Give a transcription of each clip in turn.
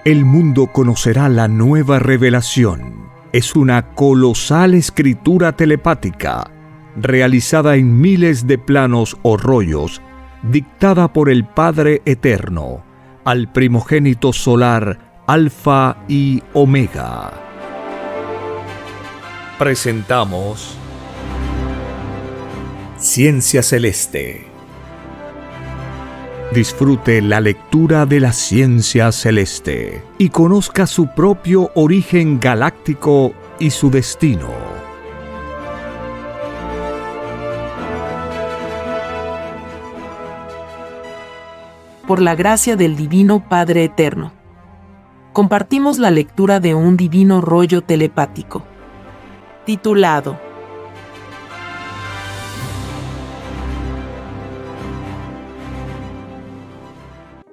el mundo conocerá la nueva revelación. Es una colosal escritura telepática, realizada en miles de planos o rollos, dictada por el Padre Eterno, al primogénito solar Alfa y Omega. Presentamos Ciencia Celeste. Disfrute la lectura de la ciencia celeste y conozca su propio origen galáctico y su destino. Por la gracia del Divino Padre Eterno, compartimos la lectura de un divino rollo telepático, titulado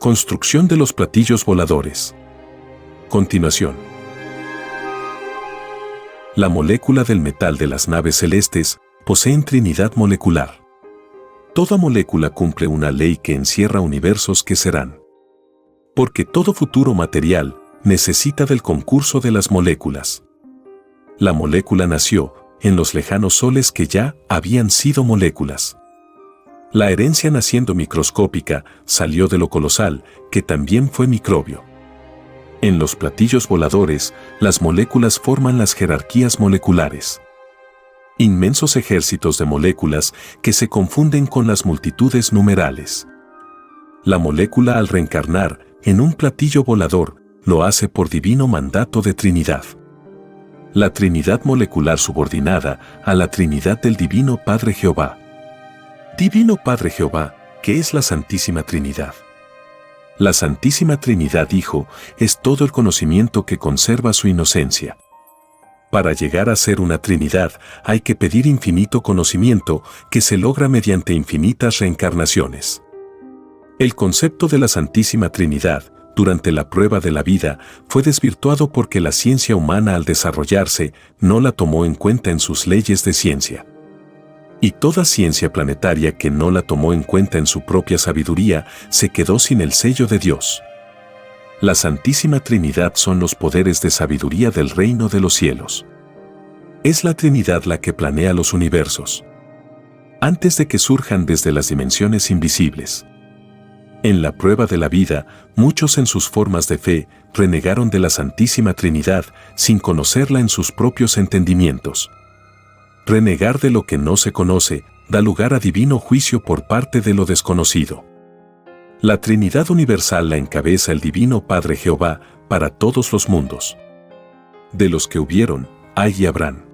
Construcción de los platillos voladores. Continuación. La molécula del metal de las naves celestes poseen trinidad molecular. Toda molécula cumple una ley que encierra universos que serán. Porque todo futuro material necesita del concurso de las moléculas. La molécula nació en los lejanos soles que ya habían sido moléculas. La herencia naciendo microscópica salió de lo colosal, que también fue microbio. En los platillos voladores, las moléculas forman las jerarquías moleculares. Inmensos ejércitos de moléculas que se confunden con las multitudes numerales. La molécula al reencarnar en un platillo volador, lo hace por divino mandato de Trinidad. La Trinidad molecular subordinada a la Trinidad del Divino Padre Jehová. Divino Padre Jehová, que es la Santísima Trinidad. La Santísima Trinidad Hijo es todo el conocimiento que conserva su inocencia. Para llegar a ser una Trinidad hay que pedir infinito conocimiento que se logra mediante infinitas reencarnaciones. El concepto de la Santísima Trinidad, durante la prueba de la vida, fue desvirtuado porque la ciencia humana al desarrollarse no la tomó en cuenta en sus leyes de ciencia. Y toda ciencia planetaria que no la tomó en cuenta en su propia sabiduría se quedó sin el sello de Dios. La Santísima Trinidad son los poderes de sabiduría del reino de los cielos. Es la Trinidad la que planea los universos, antes de que surjan desde las dimensiones invisibles. En la prueba de la vida, muchos en sus formas de fe renegaron de la Santísima Trinidad sin conocerla en sus propios entendimientos. Renegar de lo que no se conoce da lugar a divino juicio por parte de lo desconocido. La Trinidad universal la encabeza el Divino Padre Jehová para todos los mundos. De los que hubieron, hay y habrán.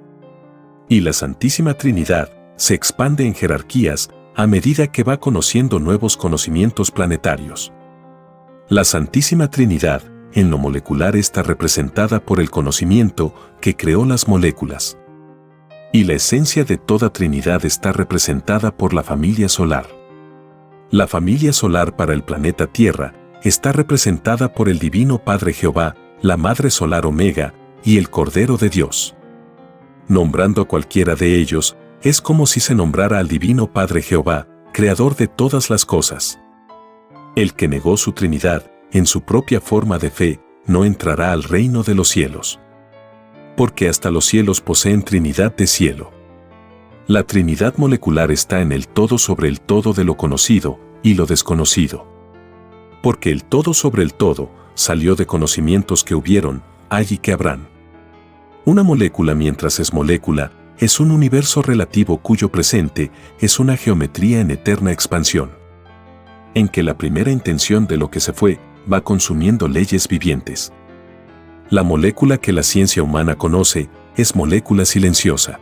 Y la Santísima Trinidad se expande en jerarquías a medida que va conociendo nuevos conocimientos planetarios. La Santísima Trinidad, en lo molecular, está representada por el conocimiento que creó las moléculas. Y la esencia de toda Trinidad está representada por la familia solar. La familia solar para el planeta Tierra está representada por el Divino Padre Jehová, la Madre Solar Omega y el Cordero de Dios. Nombrando a cualquiera de ellos, es como si se nombrara al Divino Padre Jehová, Creador de todas las cosas. El que negó su Trinidad, en su propia forma de fe, no entrará al reino de los cielos. Porque hasta los cielos poseen Trinidad de cielo. La Trinidad molecular está en el todo sobre el todo de lo conocido y lo desconocido. Porque el todo sobre el todo salió de conocimientos que hubieron, hay y que habrán. Una molécula mientras es molécula, es un universo relativo cuyo presente es una geometría en eterna expansión. En que la primera intención de lo que se fue va consumiendo leyes vivientes. La molécula que la ciencia humana conoce es molécula silenciosa.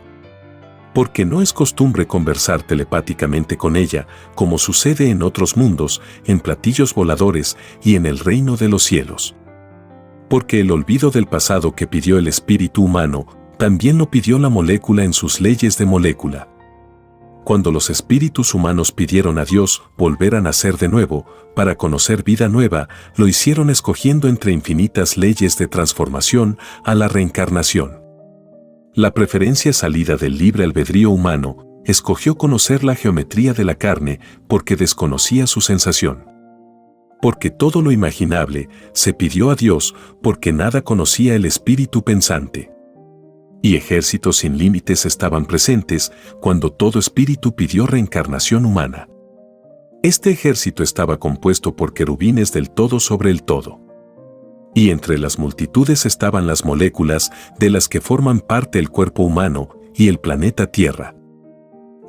Porque no es costumbre conversar telepáticamente con ella, como sucede en otros mundos, en platillos voladores y en el reino de los cielos. Porque el olvido del pasado que pidió el espíritu humano, también lo pidió la molécula en sus leyes de molécula. Cuando los espíritus humanos pidieron a Dios volver a nacer de nuevo, para conocer vida nueva, lo hicieron escogiendo entre infinitas leyes de transformación a la reencarnación. La preferencia salida del libre albedrío humano escogió conocer la geometría de la carne porque desconocía su sensación. Porque todo lo imaginable se pidió a Dios, porque nada conocía el espíritu pensante. Y ejércitos sin límites estaban presentes cuando todo espíritu pidió reencarnación humana. Este ejército estaba compuesto por querubines del todo sobre el todo. Y entre las multitudes estaban las moléculas de las que forman parte el cuerpo humano y el planeta Tierra.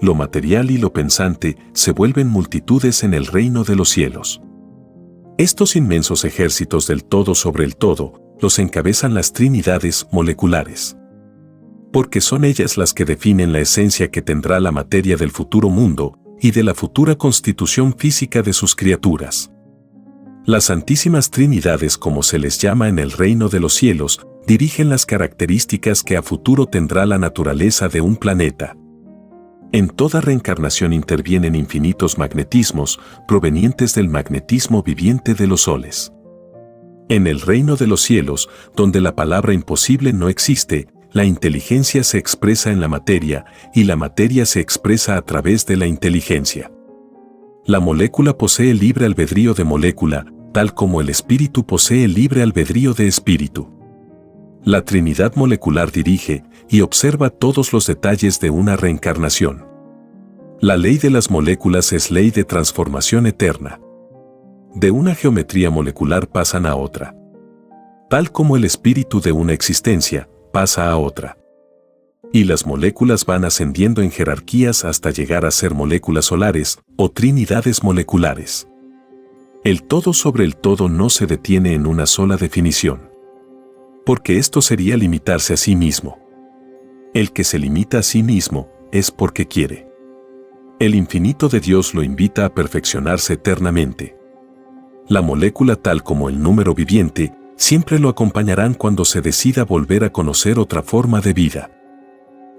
Lo material y lo pensante se vuelven multitudes en el reino de los cielos. Estos inmensos ejércitos del todo sobre el todo los encabezan las trinidades moleculares. Porque son ellas las que definen la esencia que tendrá la materia del futuro mundo y de la futura constitución física de sus criaturas. Las Santísimas Trinidades, como se les llama en el reino de los cielos, dirigen las características que a futuro tendrá la naturaleza de un planeta. En toda reencarnación intervienen infinitos magnetismos provenientes del magnetismo viviente de los soles. En el reino de los cielos, donde la palabra imposible no existe, la inteligencia se expresa en la materia y la materia se expresa a través de la inteligencia. La molécula posee libre albedrío de molécula, tal como el espíritu posee libre albedrío de espíritu. La Trinidad molecular dirige y observa todos los detalles de una reencarnación. La ley de las moléculas es ley de transformación eterna. De una geometría molecular pasan a otra. Tal como el espíritu de una existencia pasa a otra. Y las moléculas van ascendiendo en jerarquías hasta llegar a ser moléculas solares o trinidades moleculares. El todo sobre el todo no se detiene en una sola definición. Porque esto sería limitarse a sí mismo. El que se limita a sí mismo es porque quiere. El infinito de Dios lo invita a perfeccionarse eternamente. La molécula, tal como el número viviente, siempre lo acompañarán cuando se decida volver a conocer otra forma de vida.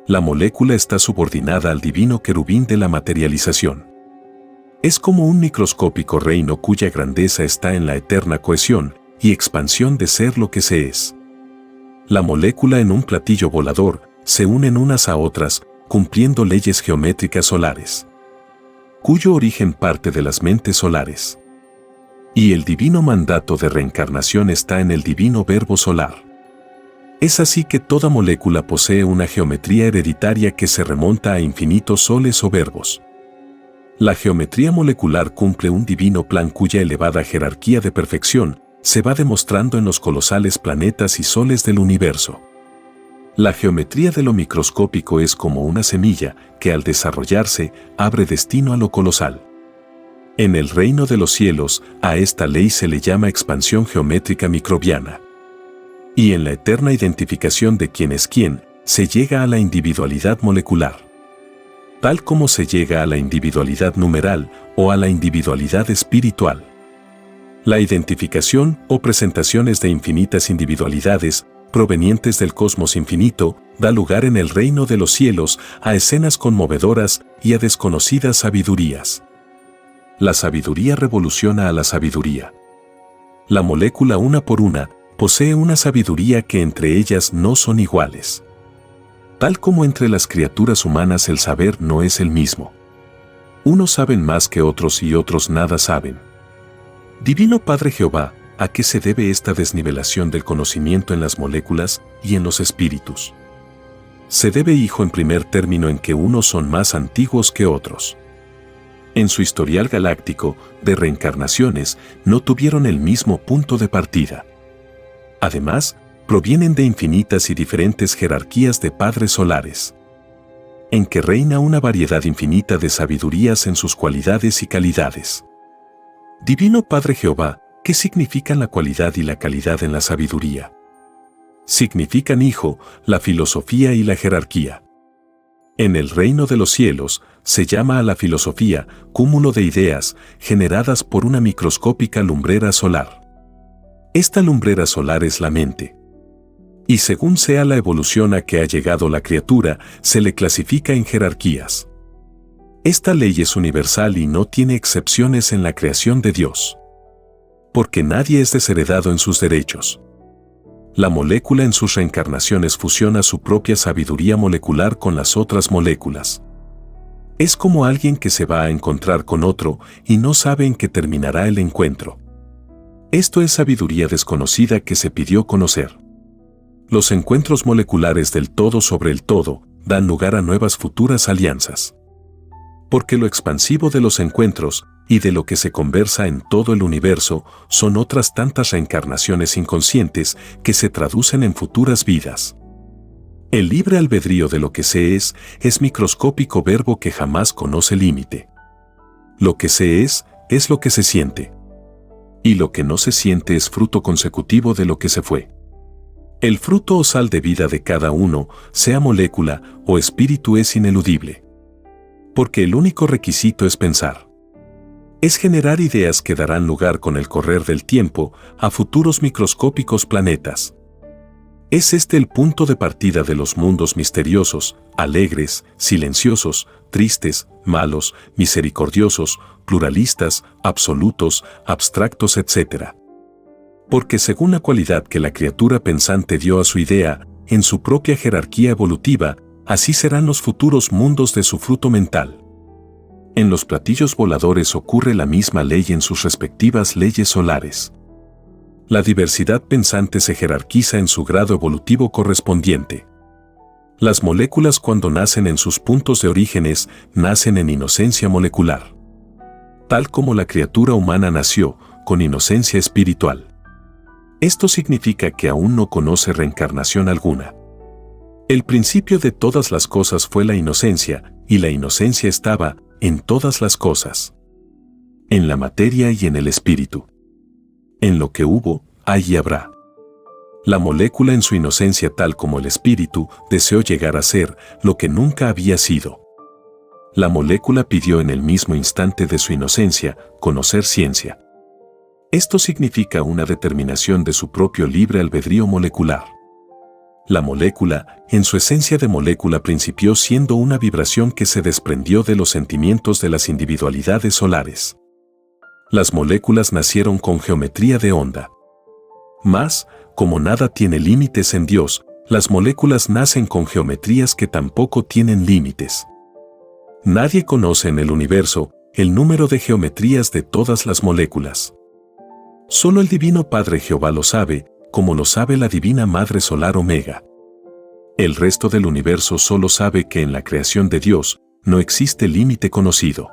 La molécula está subordinada al divino querubín de la materialización. Es como un microscópico reino cuya grandeza está en la eterna cohesión y expansión de ser lo que se es. La molécula en un platillo volador se unen unas a otras, cumpliendo leyes geométricas solares, cuyo origen parte de las mentes solares. Y el divino mandato de reencarnación está en el divino verbo solar. Es así que toda molécula posee una geometría hereditaria que se remonta a infinitos soles o verbos. La geometría molecular cumple un divino plan cuya elevada jerarquía de perfección se va demostrando en los colosales planetas y soles del universo. La geometría de lo microscópico es como una semilla que al desarrollarse abre destino a lo colosal. En el reino de los cielos, a esta ley se le llama expansión geométrica microbiana. Y en la eterna identificación de quién es quién, se llega a la individualidad molecular. Tal como se llega a la individualidad numeral o a la individualidad espiritual. La identificación o presentaciones de infinitas individualidades provenientes del cosmos infinito da lugar en el reino de los cielos a escenas conmovedoras y a desconocidas sabidurías. La sabiduría revoluciona a la sabiduría. La molécula una por una posee una sabiduría que entre ellas no son iguales. Tal como entre las criaturas humanas el saber no es el mismo. Unos saben más que otros y otros nada saben. Divino Padre Jehová, ¿a qué se debe esta desnivelación del conocimiento en las moléculas y en los espíritus? Se debe, hijo, en primer término en que unos son más antiguos que otros. En su historial galáctico de reencarnaciones no tuvieron el mismo punto de partida. Además, provienen de infinitas y diferentes jerarquías de padres solares, en que reina una variedad infinita de sabidurías en sus cualidades y calidades. Divino Padre Jehová, ¿qué significan la cualidad y la calidad en la sabiduría? Significan, hijo, la filosofía y la jerarquía. En el reino de los cielos, se llama a la filosofía cúmulo de ideas generadas por una microscópica lumbrera solar. Esta lumbrera solar es la mente. Y según sea la evolución a que ha llegado la criatura, se le clasifica en jerarquías. Esta ley es universal y no tiene excepciones en la creación de Dios. Porque nadie es desheredado en sus derechos. La molécula en sus reencarnaciones fusiona su propia sabiduría molecular con las otras moléculas. Es como alguien que se va a encontrar con otro y no sabe en qué terminará el encuentro. Esto es sabiduría desconocida que se pidió conocer. Los encuentros moleculares del todo sobre el todo dan lugar a nuevas futuras alianzas. Porque lo expansivo de los encuentros y de lo que se conversa en todo el universo son otras tantas reencarnaciones inconscientes que se traducen en futuras vidas. El libre albedrío de lo que se es microscópico verbo que jamás conoce límite. Lo que se es lo que se siente. Y lo que no se siente es fruto consecutivo de lo que se fue. El fruto o sal de vida de cada uno, sea molécula o espíritu, es ineludible. Porque el único requisito es pensar. Es generar ideas que darán lugar con el correr del tiempo a futuros microscópicos planetas. Es este el punto de partida de los mundos misteriosos, alegres, silenciosos, tristes, malos, misericordiosos, pluralistas, absolutos, abstractos, etc. Porque según la cualidad que la criatura pensante dio a su idea, en su propia jerarquía evolutiva, así serán los futuros mundos de su fruto mental. En los platillos voladores ocurre la misma ley en sus respectivas leyes solares. La diversidad pensante se jerarquiza en su grado evolutivo correspondiente. Las moléculas, cuando nacen en sus puntos de orígenes, nacen en inocencia molecular. Tal como la criatura humana nació, con inocencia espiritual. Esto significa que aún no conoce reencarnación alguna. El principio de todas las cosas fue la inocencia, y la inocencia estaba en todas las cosas. En la materia y en el espíritu. En lo que hubo, hay y habrá. La molécula en su inocencia, tal como el espíritu, deseó llegar a ser lo que nunca había sido. La molécula pidió en el mismo instante de su inocencia conocer ciencia. Esto significa una determinación de su propio libre albedrío molecular. La molécula, en su esencia de molécula, principió siendo una vibración que se desprendió de los sentimientos de las individualidades solares. Las moléculas nacieron con geometría de onda. Mas, como nada tiene límites en Dios, las moléculas nacen con geometrías que tampoco tienen límites. Nadie conoce en el universo el número de geometrías de todas las moléculas. Solo el Divino Padre Jehová lo sabe, como lo sabe la Divina Madre Solar Omega. El resto del universo solo sabe que en la creación de Dios no existe límite conocido.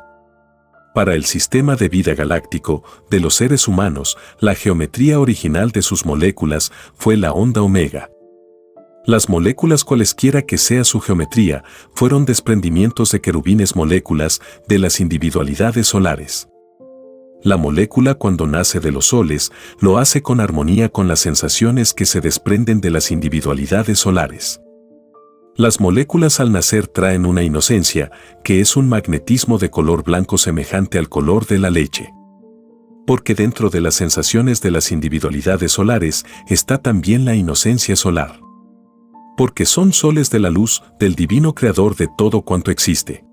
Para el sistema de vida galáctico de los seres humanos, la geometría original de sus moléculas fue la onda omega. Las moléculas, cualesquiera que sea su geometría, fueron desprendimientos de querubines moléculas de las individualidades solares. La molécula, cuando nace de los soles, lo hace con armonía con las sensaciones que se desprenden de las individualidades solares. Las moléculas al nacer traen una inocencia, que es un magnetismo de color blanco semejante al color de la leche. Porque dentro de las sensaciones de las individualidades solares está también la inocencia solar. Porque son soles de la luz del divino creador de todo cuanto existe.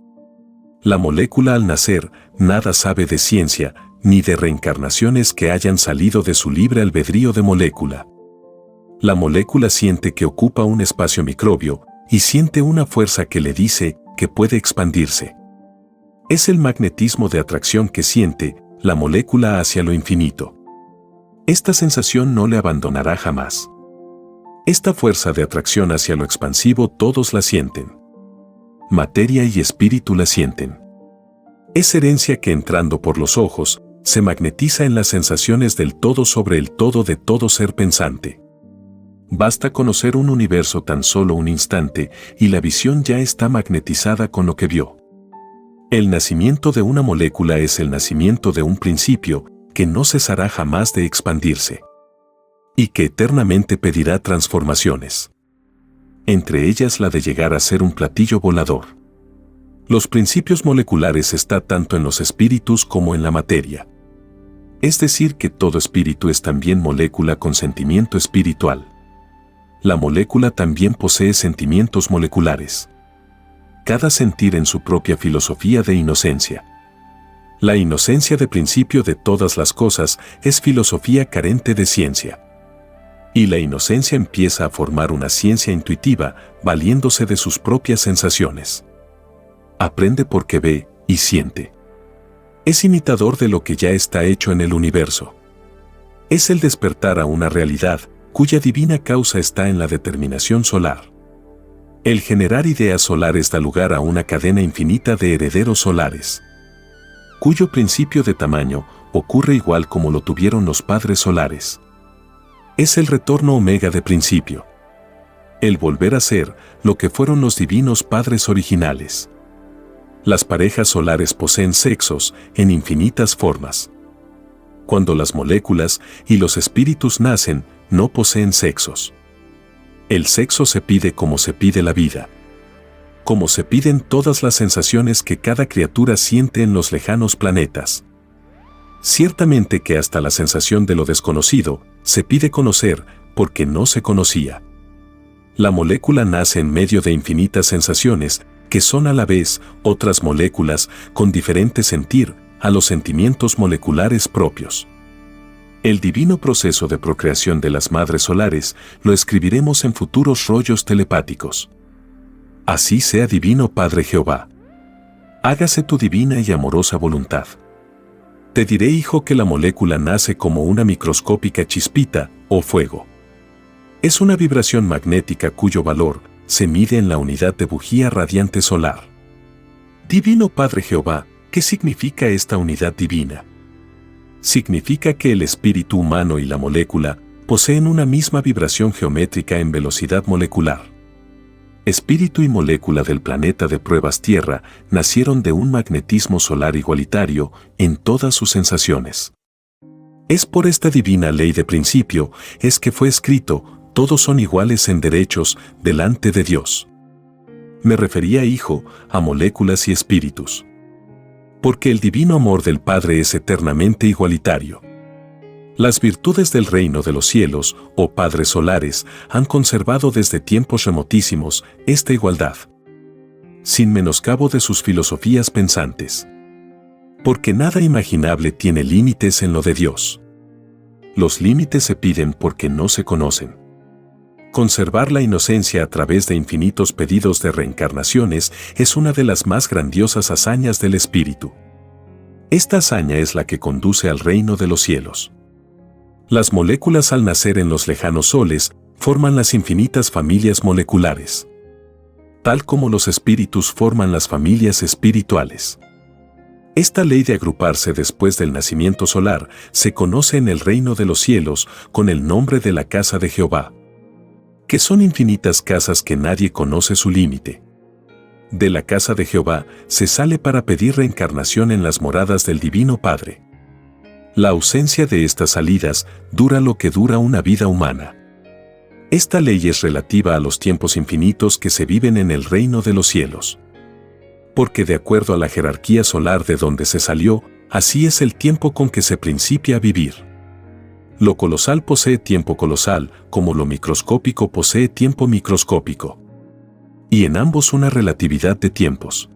La molécula al nacer nada sabe de ciencia, ni de reencarnaciones que hayan salido de su libre albedrío de molécula. La molécula siente que ocupa un espacio microbio y siente una fuerza que le dice que puede expandirse. Es el magnetismo de atracción que siente la molécula hacia lo infinito. Esta sensación no le abandonará jamás. Esta fuerza de atracción hacia lo expansivo todos la sienten. Materia y espíritu la sienten. Es herencia que entrando por los ojos, se magnetiza en las sensaciones del todo sobre el todo de todo ser pensante. Basta conocer un universo tan solo un instante y la visión ya está magnetizada con lo que vio. El nacimiento de una molécula es el nacimiento de un principio que no cesará jamás de expandirse y que eternamente pedirá transformaciones. Entre ellas la de llegar a ser un platillo volador. Los principios moleculares están tanto en los espíritus como en la materia. Es decir, que todo espíritu es también molécula con sentimiento espiritual. La molécula también posee sentimientos moleculares. Cada sentir en su propia filosofía de inocencia. La inocencia de principio de todas las cosas es filosofía carente de ciencia. Y la inocencia empieza a formar una ciencia intuitiva, valiéndose de sus propias sensaciones. Aprende porque ve y siente. Es imitador de lo que ya está hecho en el universo. Es el despertar a una realidad cuya divina causa está en la determinación solar. El generar ideas solares da lugar a una cadena infinita de herederos solares, cuyo principio de tamaño ocurre igual como lo tuvieron los padres solares. Es el retorno omega de principio. El volver a ser lo que fueron los divinos padres originales. Las parejas solares poseen sexos en infinitas formas. Cuando las moléculas y los espíritus nacen, no poseen sexos. El sexo se pide como se pide la vida. Como se piden todas las sensaciones que cada criatura siente en los lejanos planetas. Ciertamente que hasta la sensación de lo desconocido se pide conocer porque no se conocía. La molécula nace en medio de infinitas sensaciones que son a la vez otras moléculas con diferente sentir a los sentimientos moleculares propios. El divino proceso de procreación de las madres solares lo escribiremos en futuros rollos telepáticos. Así sea, Divino Padre Jehová. Hágase tu divina y amorosa voluntad. Te diré, hijo, que la molécula nace como una microscópica chispita o fuego. Es una vibración magnética cuyo valor se mide en la unidad de bujía radiante solar. Divino Padre Jehová, ¿qué significa esta unidad divina? Significa que el espíritu humano y la molécula poseen una misma vibración geométrica en velocidad molecular. Espíritu y molécula del planeta de pruebas Tierra nacieron de un magnetismo solar igualitario en todas sus sensaciones. Es por esta divina ley de principio es que fue escrito: todos son iguales en derechos delante de Dios. Me refería, hijo, a moléculas y espíritus. Porque el divino amor del Padre es eternamente igualitario. Las virtudes del reino de los cielos, o padres solares, han conservado desde tiempos remotísimos esta igualdad, sin menoscabo de sus filosofías pensantes. Porque nada imaginable tiene límites en lo de Dios. Los límites se piden porque no se conocen. Conservar la inocencia a través de infinitos pedidos de reencarnaciones es una de las más grandiosas hazañas del espíritu. Esta hazaña es la que conduce al reino de los cielos. Las moléculas al nacer en los lejanos soles forman las infinitas familias moleculares, tal como los espíritus forman las familias espirituales. Esta ley de agruparse después del nacimiento solar se conoce en el reino de los cielos con el nombre de la casa de Jehová, que son infinitas casas que nadie conoce su límite. De la casa de Jehová se sale para pedir reencarnación en las moradas del Divino Padre. La ausencia de estas salidas dura lo que dura una vida humana. Esta ley es relativa a los tiempos infinitos que se viven en el reino de los cielos. Porque de acuerdo a la jerarquía solar de donde se salió, así es el tiempo con que se principia a vivir. Lo colosal posee tiempo colosal, como lo microscópico posee tiempo microscópico. Y en ambos una relatividad de tiempos,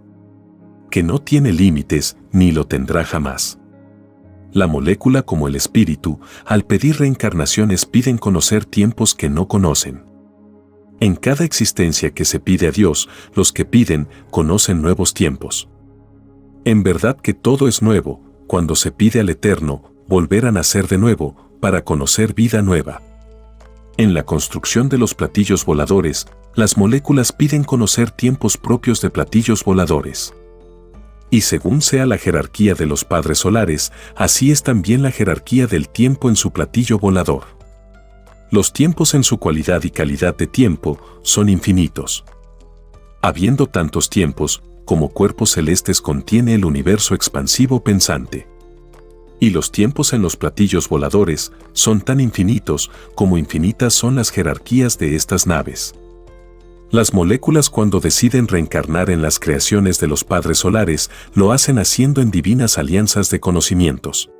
que no tiene límites ni lo tendrá jamás. La molécula como el espíritu, al pedir reencarnaciones piden conocer tiempos que no conocen. En cada existencia que se pide a Dios, los que piden conocen nuevos tiempos. En verdad que todo es nuevo, cuando se pide al Eterno volver a nacer de nuevo, para conocer vida nueva. En la construcción de los platillos voladores, las moléculas piden conocer tiempos propios de platillos voladores. Y según sea la jerarquía de los padres solares, así es también la jerarquía del tiempo en su platillo volador. Los tiempos en su cualidad y calidad de tiempo son infinitos. Habiendo tantos tiempos, como cuerpos celestes contiene el universo expansivo pensante. Y los tiempos en los platillos voladores son tan infinitos como infinitas son las jerarquías de estas naves. Las moléculas, cuando deciden reencarnar en las creaciones de los padres solares, lo hacen haciendo en divinas alianzas de conocimientos.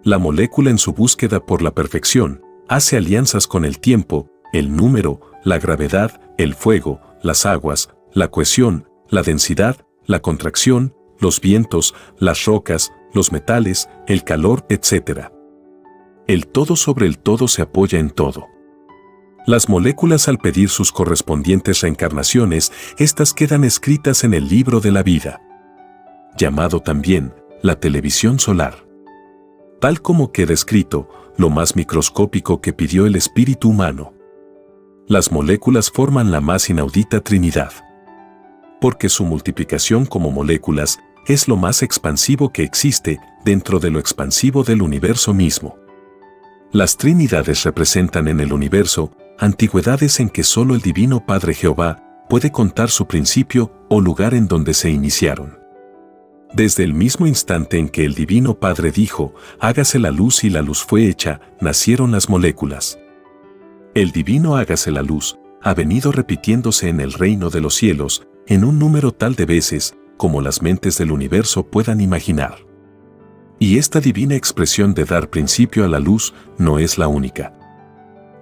La molécula, en su búsqueda por la perfección, hace alianzas con el tiempo, el número, la gravedad, el fuego, las aguas, la cohesión, la densidad, la contracción, los vientos, las rocas, los metales, el calor, etc. El todo sobre el todo se apoya en todo. Las moléculas, al pedir sus correspondientes reencarnaciones, estas quedan escritas en el libro de la vida, llamado también la televisión solar. Tal como queda escrito, lo más microscópico que pidió el espíritu humano. Las moléculas forman la más inaudita Trinidad. Porque su multiplicación como moléculas es lo más expansivo que existe dentro de lo expansivo del universo mismo. Las Trinidades representan en el universo antigüedades en que solo el Divino Padre Jehová puede contar su principio o lugar en donde se iniciaron. Desde el mismo instante en que el Divino Padre dijo, hágase la luz y la luz fue hecha, nacieron las moléculas. El divino hágase la luz ha venido repitiéndose en el reino de los cielos en un número tal de veces como las mentes del universo puedan imaginar. Y esta divina expresión de dar principio a la luz no es la única.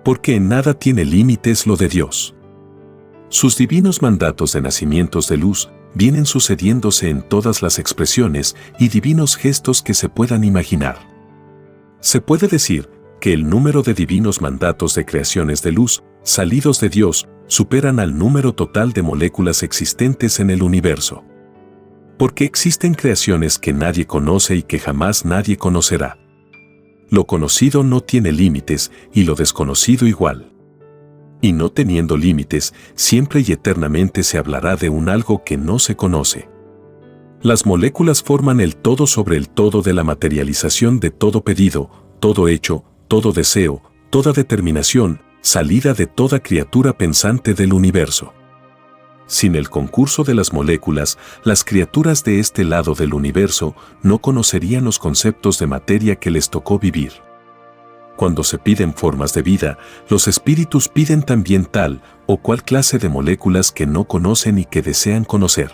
Porque en nada tiene límites lo de Dios. Sus divinos mandatos de nacimientos de luz vienen sucediéndose en todas las expresiones y divinos gestos que se puedan imaginar. Se puede decir que el número de divinos mandatos de creaciones de luz, salidos de Dios, superan al número total de moléculas existentes en el universo. Porque existen creaciones que nadie conoce y que jamás nadie conocerá. Lo conocido no tiene límites y lo desconocido igual. Y no teniendo límites, siempre y eternamente se hablará de un algo que no se conoce. Las moléculas forman el todo sobre el todo de la materialización de todo pedido, todo hecho, todo deseo, toda determinación, salida de toda criatura pensante del universo. Sin el concurso de las moléculas, las criaturas de este lado del universo no conocerían los conceptos de materia que les tocó vivir. Cuando se piden formas de vida, los espíritus piden también tal o cual clase de moléculas que no conocen y que desean conocer.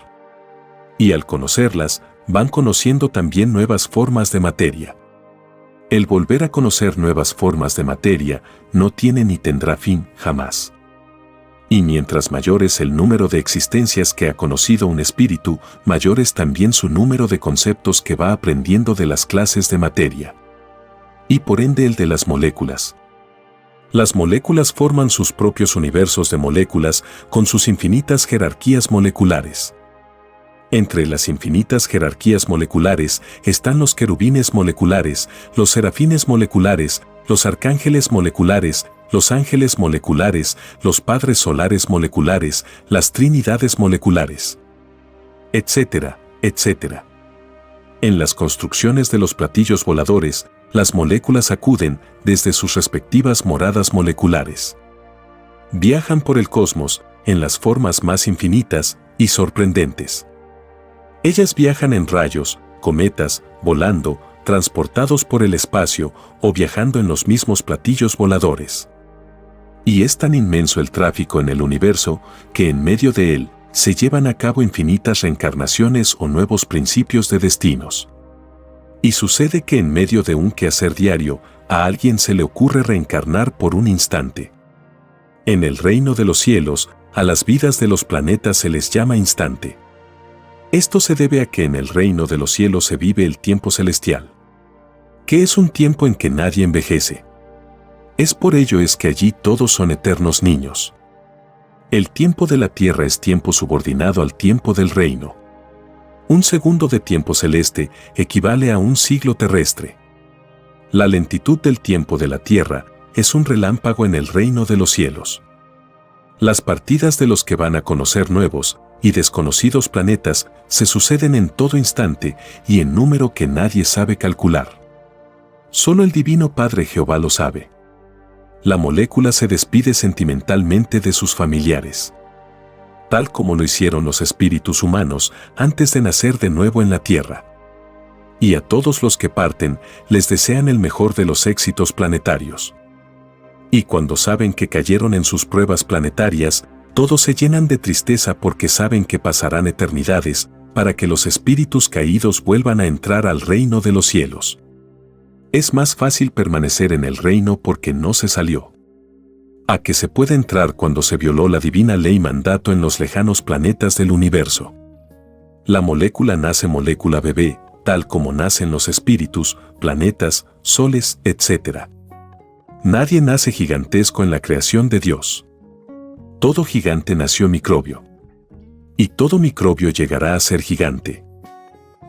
Y al conocerlas, van conociendo también nuevas formas de materia. El volver a conocer nuevas formas de materia no tiene ni tendrá fin jamás. Y mientras mayor es el número de existencias que ha conocido un espíritu, mayor es también su número de conceptos que va aprendiendo de las clases de materia. Y por ende el de las moléculas. Las moléculas forman sus propios universos de moléculas con sus infinitas jerarquías moleculares. Entre las infinitas jerarquías moleculares están los querubines moleculares, los serafines moleculares, los arcángeles moleculares, los ángeles moleculares, los padres solares moleculares, las trinidades moleculares, etcétera, etcétera. En las construcciones de los platillos voladores, las moléculas acuden desde sus respectivas moradas moleculares. Viajan por el cosmos en las formas más infinitas y sorprendentes. Ellas viajan en rayos, cometas, volando, transportados por el espacio o viajando en los mismos platillos voladores. Y es tan inmenso el tráfico en el universo que en medio de él se llevan a cabo infinitas reencarnaciones o nuevos principios de destinos. Y sucede que en medio de un quehacer diario, a alguien se le ocurre reencarnar por un instante. En el reino de los cielos, a las vidas de los planetas se les llama instante. Esto se debe a que en el reino de los cielos se vive el tiempo celestial, que es un tiempo en que nadie envejece. Es por ello es que allí todos son eternos niños. El tiempo de la tierra es tiempo subordinado al tiempo del reino. Un segundo de tiempo celeste equivale a un siglo terrestre. La lentitud del tiempo de la tierra es un relámpago en el reino de los cielos. Las partidas de los que van a conocer nuevos y desconocidos planetas se suceden en todo instante y en número que nadie sabe calcular. Solo el Divino Padre Jehová lo sabe. La molécula se despide sentimentalmente de sus familiares, tal como lo hicieron los espíritus humanos antes de nacer de nuevo en la tierra. Y a todos los que parten les desean el mejor de los éxitos planetarios. Y cuando saben que cayeron en sus pruebas planetarias, todos se llenan de tristeza porque saben que pasarán eternidades para que los espíritus caídos vuelvan a entrar al reino de los cielos. Es más fácil permanecer en el reino porque no se salió. A que se puede entrar cuando se violó la divina ley mandato en los lejanos planetas del universo. La molécula nace molécula bebé, tal como nacen los espíritus, planetas, soles, etc. Nadie nace gigantesco en la creación de Dios. Todo gigante nació microbio. Y todo microbio llegará a ser gigante.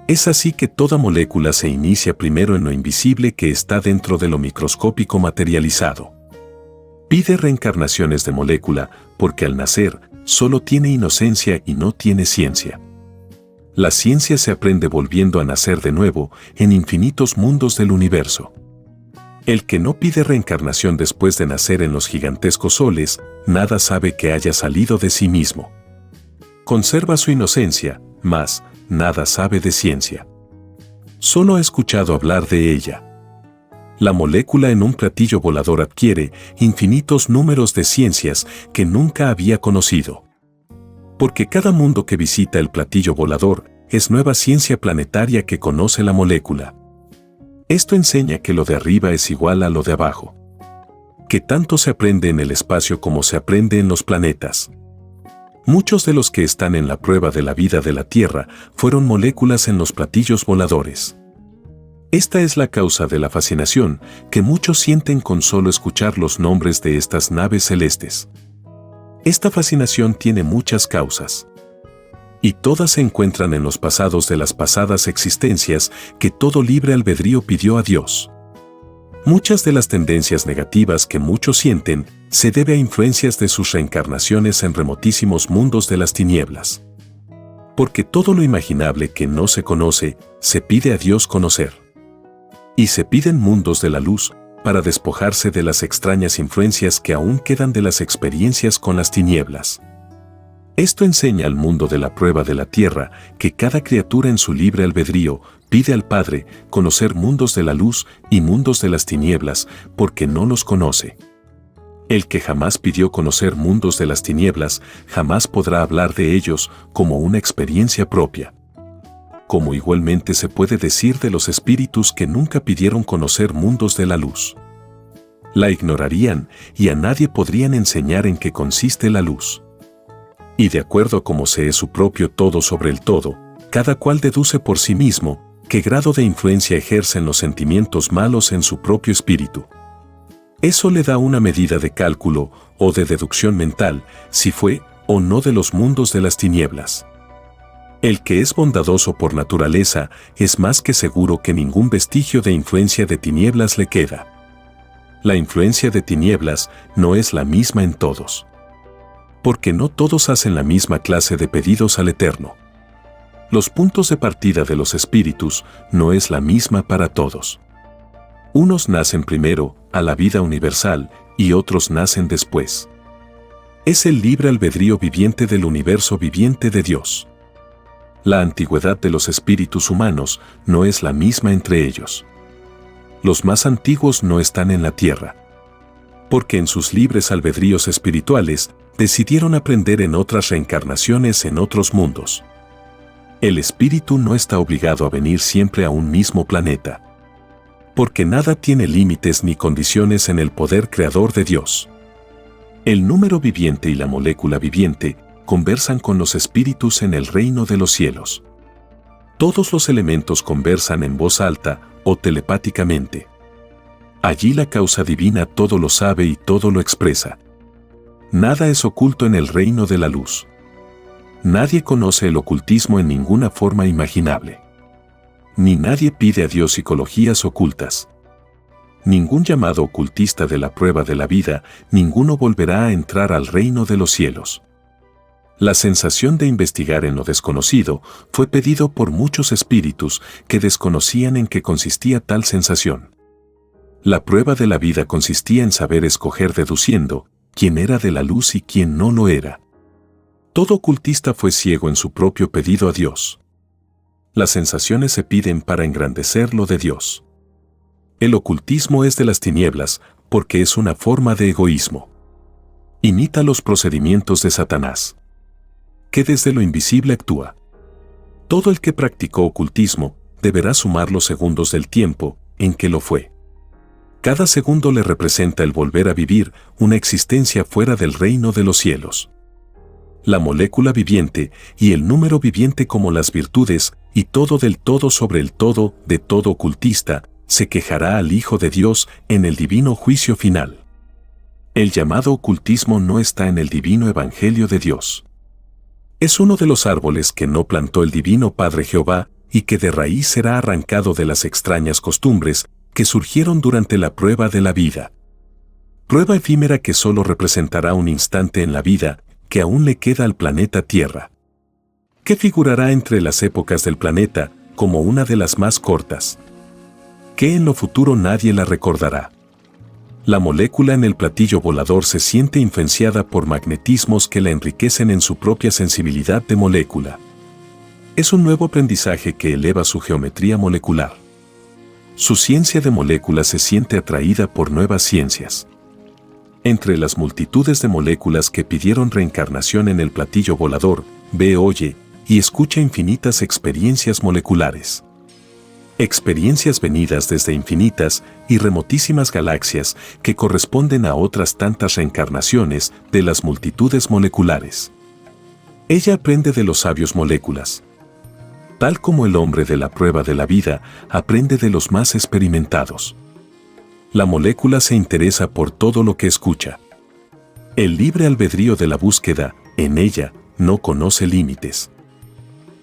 Es así que toda molécula se inicia primero en lo invisible que está dentro de lo microscópico materializado. Pide reencarnaciones de molécula porque al nacer solo tiene inocencia y no tiene ciencia. La ciencia se aprende volviendo a nacer de nuevo en infinitos mundos del universo. El que no pide reencarnación después de nacer en los gigantescos soles, nada sabe que haya salido de sí mismo. Conserva su inocencia, mas nada sabe de ciencia. Solo ha escuchado hablar de ella. La molécula en un platillo volador adquiere infinitos números de ciencias que nunca había conocido. Porque cada mundo que visita el platillo volador es nueva ciencia planetaria que conoce la molécula. Esto enseña que lo de arriba es igual a lo de abajo. Que tanto se aprende en el espacio como se aprende en los planetas. Muchos de los que están en la prueba de la vida de la Tierra fueron moléculas en los platillos voladores. Esta es la causa de la fascinación que muchos sienten con solo escuchar los nombres de estas naves celestes. Esta fascinación tiene muchas causas. Y todas se encuentran en los pasados de las pasadas existencias que todo libre albedrío pidió a Dios. Muchas de las tendencias negativas que muchos sienten se debe a influencias de sus reencarnaciones en remotísimos mundos de las tinieblas. Porque todo lo imaginable que no se conoce, se pide a Dios conocer. Y se piden mundos de la luz para despojarse de las extrañas influencias que aún quedan de las experiencias con las tinieblas. Esto enseña al mundo de la prueba de la Tierra que cada criatura en su libre albedrío pide al Padre conocer mundos de la luz y mundos de las tinieblas porque no los conoce. El que jamás pidió conocer mundos de las tinieblas jamás podrá hablar de ellos como una experiencia propia. Como igualmente se puede decir de los espíritus que nunca pidieron conocer mundos de la luz. La ignorarían y a nadie podrían enseñar en qué consiste la luz. Y de acuerdo a cómo se es su propio todo sobre el todo, cada cual deduce por sí mismo qué grado de influencia ejercen los sentimientos malos en su propio espíritu. Eso le da una medida de cálculo o de deducción mental si fue o no de los mundos de las tinieblas. El que es bondadoso por naturaleza es más que seguro que ningún vestigio de influencia de tinieblas le queda. La influencia de tinieblas no es la misma en todos. Porque no todos hacen la misma clase de pedidos al Eterno. Los puntos de partida de los espíritus no es la misma para todos. Unos nacen primero a la vida universal y otros nacen después. Es el libre albedrío viviente del universo viviente de Dios. La antigüedad de los espíritus humanos no es la misma entre ellos. Los más antiguos no están en la tierra. Porque en sus libres albedríos espirituales decidieron aprender en otras reencarnaciones en otros mundos. El espíritu no está obligado a venir siempre a un mismo planeta. Porque nada tiene límites ni condiciones en el poder creador de Dios. El número viviente y la molécula viviente conversan con los espíritus en el reino de los cielos. Todos los elementos conversan en voz alta o telepáticamente. Allí la causa divina todo lo sabe y todo lo expresa. Nada es oculto en el reino de la luz. Nadie conoce el ocultismo en ninguna forma imaginable. Ni nadie pide a Dios psicologías ocultas. Ningún llamado ocultista de la prueba de la vida, ninguno volverá a entrar al reino de los cielos. La sensación de investigar en lo desconocido fue pedido por muchos espíritus que desconocían en qué consistía tal sensación. La prueba de la vida consistía en saber escoger deduciendo quién era de la luz y quién no lo era. Todo ocultista fue ciego en su propio pedido a Dios. Las sensaciones se piden para engrandecer lo de Dios. El ocultismo es de las tinieblas porque es una forma de egoísmo. Imita los procedimientos de Satanás, que desde lo invisible actúa. Todo el que practicó ocultismo deberá sumar los segundos del tiempo en que lo fue. Cada segundo le representa el volver a vivir una existencia fuera del reino de los cielos. La molécula viviente y el número viviente como las virtudes y todo del todo sobre el todo de todo ocultista se quejará al Hijo de Dios en el divino juicio final. El llamado ocultismo no está en el divino evangelio de Dios. Es uno de los árboles que no plantó el divino Padre Jehová y que de raíz será arrancado de las extrañas costumbres que surgieron durante la prueba de la vida. Prueba efímera que solo representará un instante en la vida que aún le queda al planeta Tierra, que figurará entre las épocas del planeta como una de las más cortas, que en lo futuro nadie la recordará. La molécula en el platillo volador se siente influenciada por magnetismos que la enriquecen en su propia sensibilidad de molécula. Es un nuevo aprendizaje que eleva su geometría molecular. Su ciencia de moléculas se siente atraída por nuevas ciencias. Entre las multitudes de moléculas que pidieron reencarnación en el platillo volador, ve, oye y escucha infinitas experiencias moleculares. Experiencias venidas desde infinitas y remotísimas galaxias que corresponden a otras tantas reencarnaciones de las multitudes moleculares. Ella aprende de los sabios moléculas. Tal como el hombre de la prueba de la vida aprende de los más experimentados. La molécula se interesa por todo lo que escucha. El libre albedrío de la búsqueda, en ella, no conoce límites.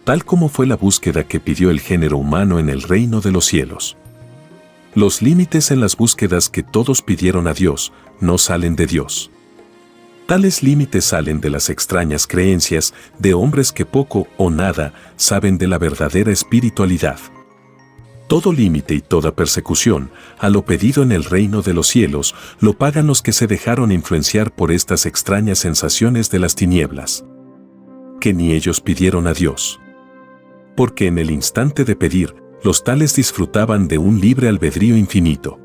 Tal como fue la búsqueda que pidió el género humano en el reino de los cielos. Los límites en las búsquedas que todos pidieron a Dios no salen de Dios. Tales límites salen de las extrañas creencias de hombres que poco o nada saben de la verdadera espiritualidad. Todo límite y toda persecución, a lo pedido en el reino de los cielos, lo pagan los que se dejaron influenciar por estas extrañas sensaciones de las tinieblas, que ni ellos pidieron a Dios. Porque en el instante de pedir, los tales disfrutaban de un libre albedrío infinito.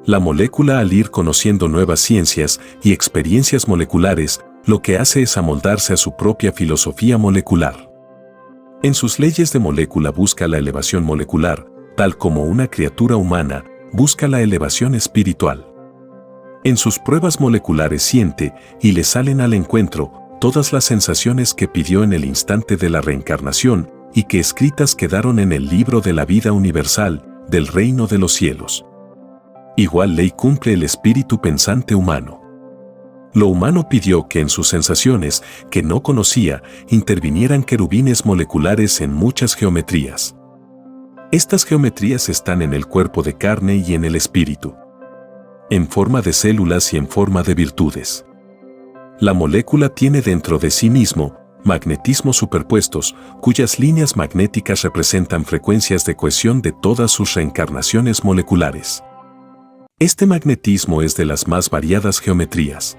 La molécula, al ir conociendo nuevas ciencias y experiencias moleculares, lo que hace es amoldarse a su propia filosofía molecular. En sus leyes de molécula busca la elevación molecular, tal como una criatura humana busca la elevación espiritual. En sus pruebas moleculares siente y le salen al encuentro todas las sensaciones que pidió en el instante de la reencarnación y que escritas quedaron en el libro de la vida universal del reino de los cielos. Igual ley cumple el espíritu pensante humano. Lo humano pidió que en sus sensaciones, que no conocía, intervinieran querubines moleculares en muchas geometrías. Estas geometrías están en el cuerpo de carne y en el espíritu, en forma de células y en forma de virtudes. La molécula tiene dentro de sí mismo magnetismos superpuestos, cuyas líneas magnéticas representan frecuencias de cohesión de todas sus reencarnaciones moleculares. Este magnetismo es de las más variadas geometrías.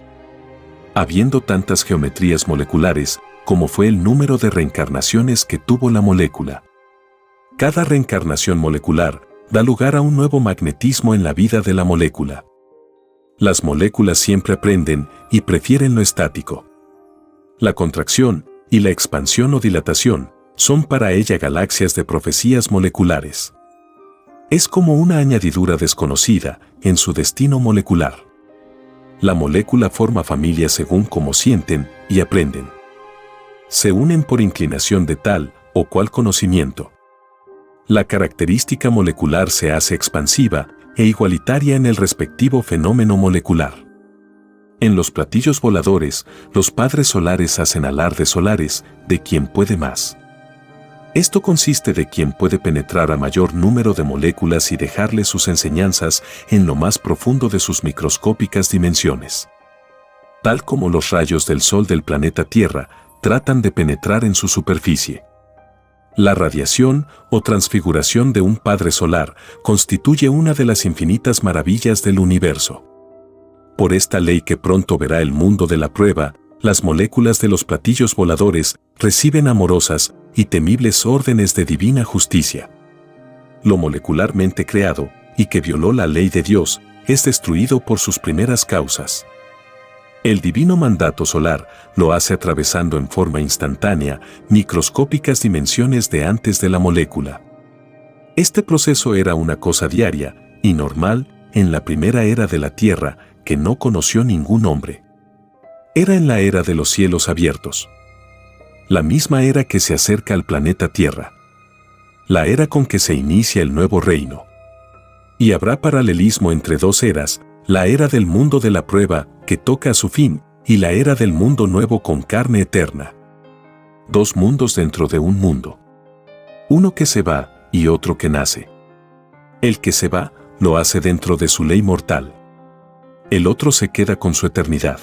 Habiendo tantas geometrías moleculares, como fue el número de reencarnaciones que tuvo la molécula. Cada reencarnación molecular da lugar a un nuevo magnetismo en la vida de la molécula. Las moléculas siempre aprenden y prefieren lo estático. La contracción y la expansión o dilatación son para ella galaxias de profecías moleculares. Es como una añadidura desconocida en su destino molecular. La molécula forma familias según cómo sienten y aprenden. Se unen por inclinación de tal o cual conocimiento. La característica molecular se hace expansiva e igualitaria en el respectivo fenómeno molecular. En los platillos voladores, los padres solares hacen alardes solares de quien puede más. Esto consiste de quien puede penetrar a mayor número de moléculas y dejarle sus enseñanzas en lo más profundo de sus microscópicas dimensiones. Tal como los rayos del Sol del planeta Tierra tratan de penetrar en su superficie. La radiación o transfiguración de un padre solar constituye una de las infinitas maravillas del universo. Por esta ley que pronto verá el mundo de la prueba, las moléculas de los platillos voladores reciben amorosas y temibles órdenes de divina justicia. Lo molecularmente creado, y que violó la ley de Dios, es destruido por sus primeras causas. El divino mandato solar lo hace atravesando en forma instantánea microscópicas dimensiones de antes de la molécula. Este proceso era una cosa diaria y normal en la primera era de la Tierra que no conoció ningún hombre. Era en la era de los cielos abiertos. La misma era que se acerca al planeta Tierra. La era con que se inicia el nuevo reino. Y habrá paralelismo entre dos eras, la era del mundo de la prueba, que toca a su fin, y la era del mundo nuevo con carne eterna. Dos mundos dentro de un mundo. uno que se va y otro que nace. El que se va, lo hace dentro de su ley mortal. El otro se queda con su eternidad.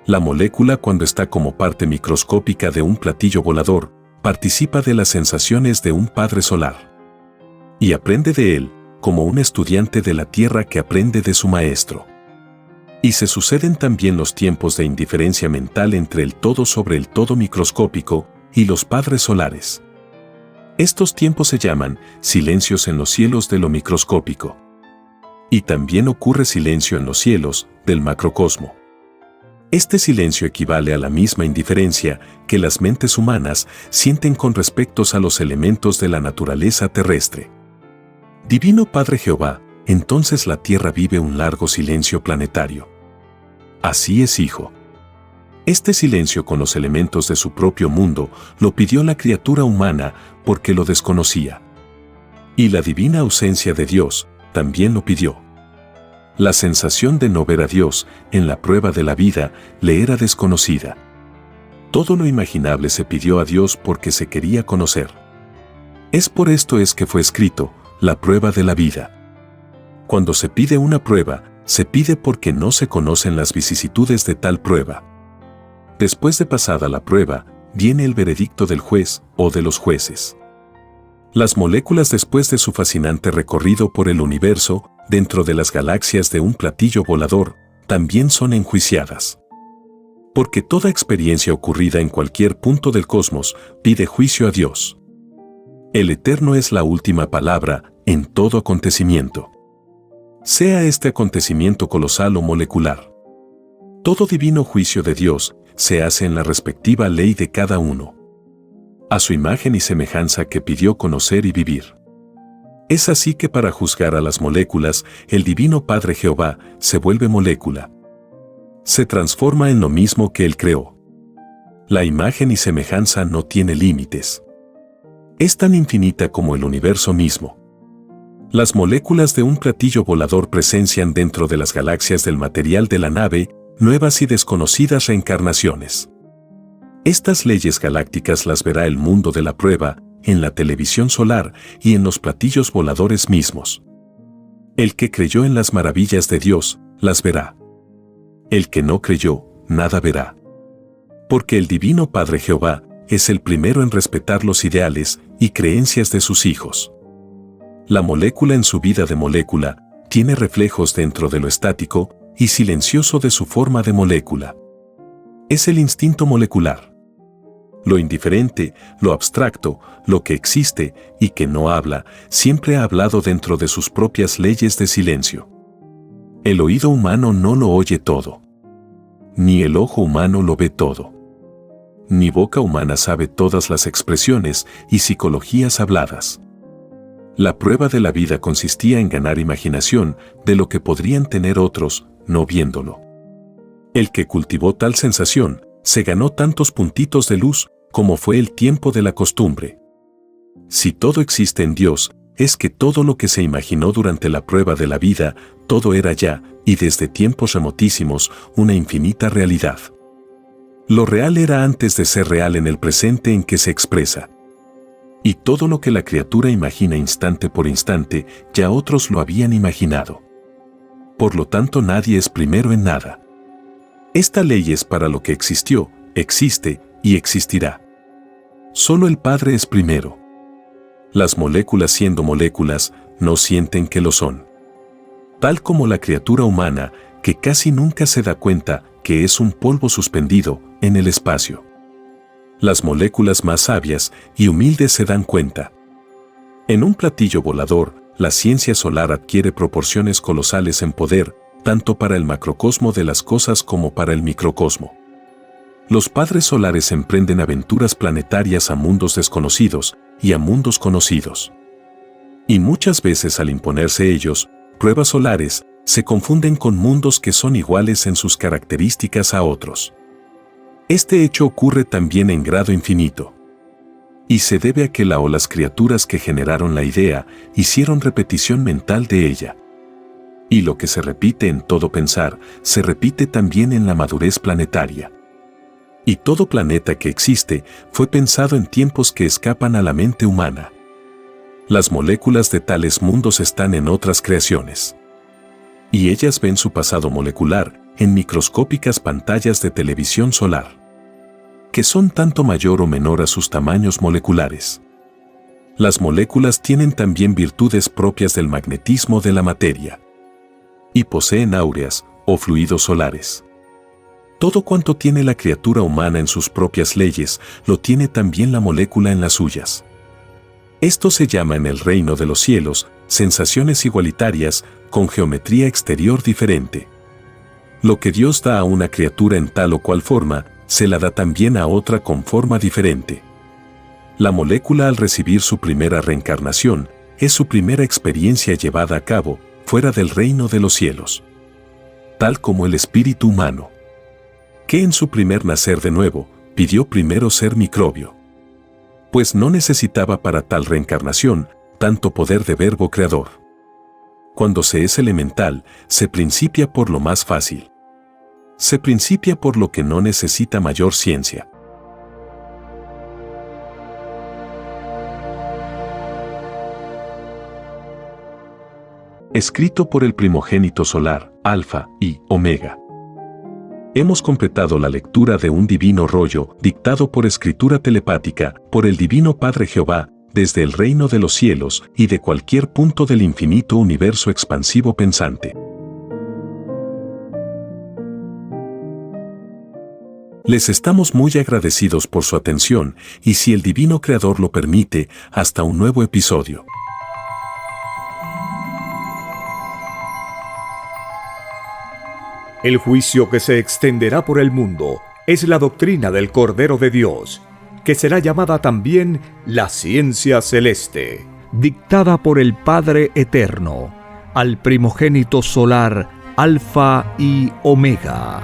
La molécula, cuando está como parte microscópica de un platillo volador, participa de las sensaciones de un padre solar. Y aprende de él, como un estudiante de la Tierra que aprende de su maestro. Y se suceden también los tiempos de indiferencia mental entre el todo sobre el todo microscópico y los padres solares. Estos tiempos se llaman silencios en los cielos de lo microscópico. Y también ocurre silencio en los cielos del macrocosmo. Este silencio equivale a la misma indiferencia que las mentes humanas sienten con respecto a los elementos de la naturaleza terrestre. Divino Padre Jehová, entonces la Tierra vive un largo silencio planetario. Así es, hijo. Este silencio con los elementos de su propio mundo lo pidió la criatura humana porque lo desconocía. Y la divina ausencia de Dios también lo pidió. La sensación de no ver a Dios en la prueba de la vida le era desconocida. Todo lo imaginable se pidió a Dios porque se quería conocer. Es por esto es que fue escrito, la prueba de la vida. Cuando se pide una prueba, se pide porque no se conocen las vicisitudes de tal prueba. Después de pasada la prueba, viene el veredicto del juez o de los jueces. Las moléculas, después de su fascinante recorrido por el universo, dentro de las galaxias de un platillo volador, también son enjuiciadas. Porque toda experiencia ocurrida en cualquier punto del cosmos pide juicio a Dios. El Eterno es la última palabra en todo acontecimiento. Sea este acontecimiento colosal o molecular. Todo divino juicio de Dios se hace en la respectiva ley de cada uno, a su imagen y semejanza que pidió conocer y vivir. Es así que para juzgar a las moléculas, el Divino Padre Jehová se vuelve molécula. Se transforma en lo mismo que Él creó. La imagen y semejanza no tiene límites. Es tan infinita como el universo mismo. Las moléculas de un platillo volador presencian dentro de las galaxias del material de la nave nuevas y desconocidas reencarnaciones. Estas leyes galácticas las verá el mundo de la prueba, en la televisión solar y en los platillos voladores mismos. El que creyó en las maravillas de Dios, las verá. El que no creyó, nada verá. Porque el Divino Padre Jehová es el primero en respetar los ideales y creencias de sus hijos. La molécula en su vida de molécula tiene reflejos dentro de lo estático y silencioso de su forma de molécula. Es el instinto molecular. Lo indiferente, lo abstracto, lo que existe y que no habla, siempre ha hablado dentro de sus propias leyes de silencio. El oído humano no lo oye todo. Ni el ojo humano lo ve todo. Ni boca humana sabe todas las expresiones y psicologías habladas. La prueba de la vida consistía en ganar imaginación de lo que podrían tener otros, no viéndolo. El que cultivó tal sensación, se ganó tantos puntitos de luz como fue el tiempo de la costumbre. Si todo existe en Dios, es que todo lo que se imaginó durante la prueba de la vida, todo era ya, y desde tiempos remotísimos, una infinita realidad. Lo real era antes de ser real en el presente en que se expresa. Y todo lo que la criatura imagina instante por instante, ya otros lo habían imaginado. Por lo tanto, nadie es primero en nada. Esta ley es para lo que existió, existe y existirá. Solo el Padre es primero. Las moléculas, siendo moléculas, no sienten que lo son. Tal como la criatura humana, que casi nunca se da cuenta que es un polvo suspendido en el espacio. Las moléculas más sabias y humildes se dan cuenta. En un platillo volador, la ciencia solar adquiere proporciones colosales en poder, tanto para el macrocosmo de las cosas como para el microcosmo. Los padres solares emprenden aventuras planetarias a mundos desconocidos y a mundos conocidos. Y muchas veces al imponerse ellos, pruebas solares, se confunden con mundos que son iguales en sus características a otros. Este hecho ocurre también en grado infinito. Y se debe a que la o las criaturas que generaron la idea hicieron repetición mental de ella. Y lo que se repite en todo pensar, se repite también en la madurez planetaria. Y todo planeta que existe fue pensado en tiempos que escapan a la mente humana. Las moléculas de tales mundos están en otras creaciones. Y ellas ven su pasado molecular en microscópicas pantallas de televisión solar, que son tanto mayor o menor a sus tamaños moleculares. Las moléculas tienen también virtudes propias del magnetismo de la materia. Y poseen áureas o fluidos solares. Todo cuanto tiene la criatura humana en sus propias leyes, lo tiene también la molécula en las suyas. Esto se llama en el reino de los cielos, sensaciones igualitarias, con geometría exterior diferente. Lo que Dios da a una criatura en tal o cual forma, se la da también a otra con forma diferente. La molécula al recibir su primera reencarnación, es su primera experiencia llevada a cabo, fuera del reino de los cielos. Tal como el espíritu humano, que en su primer nacer de nuevo, pidió primero ser microbio. Pues no necesitaba para tal reencarnación tanto poder de verbo creador. Cuando se es elemental, se principia por lo más fácil. Se principia por lo que no necesita mayor ciencia. Escrito por el primogénito solar, Alfa y Omega. Hemos completado la lectura de un divino rollo, dictado por escritura telepática, por el Divino Padre Jehová, desde el reino de los cielos y de cualquier punto del infinito universo expansivo pensante. Les estamos muy agradecidos por su atención y, si el Divino Creador lo permite, hasta un nuevo episodio. El juicio que se extenderá por el mundo es la doctrina del Cordero de Dios, que será llamada también la ciencia celeste, dictada por el Padre Eterno, al primogénito solar Alfa y Omega.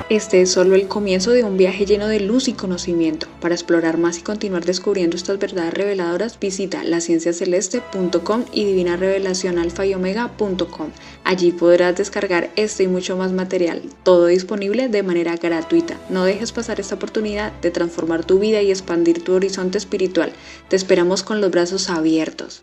Este es solo el comienzo de un viaje lleno de luz y conocimiento. Para explorar más y continuar descubriendo estas verdades reveladoras, visita lascienciaceleste.com y divinarevelacionalfayomega.com. Allí podrás descargar este y mucho más material, todo disponible de manera gratuita. No dejes pasar esta oportunidad de transformar tu vida y expandir tu horizonte espiritual. Te esperamos con los brazos abiertos.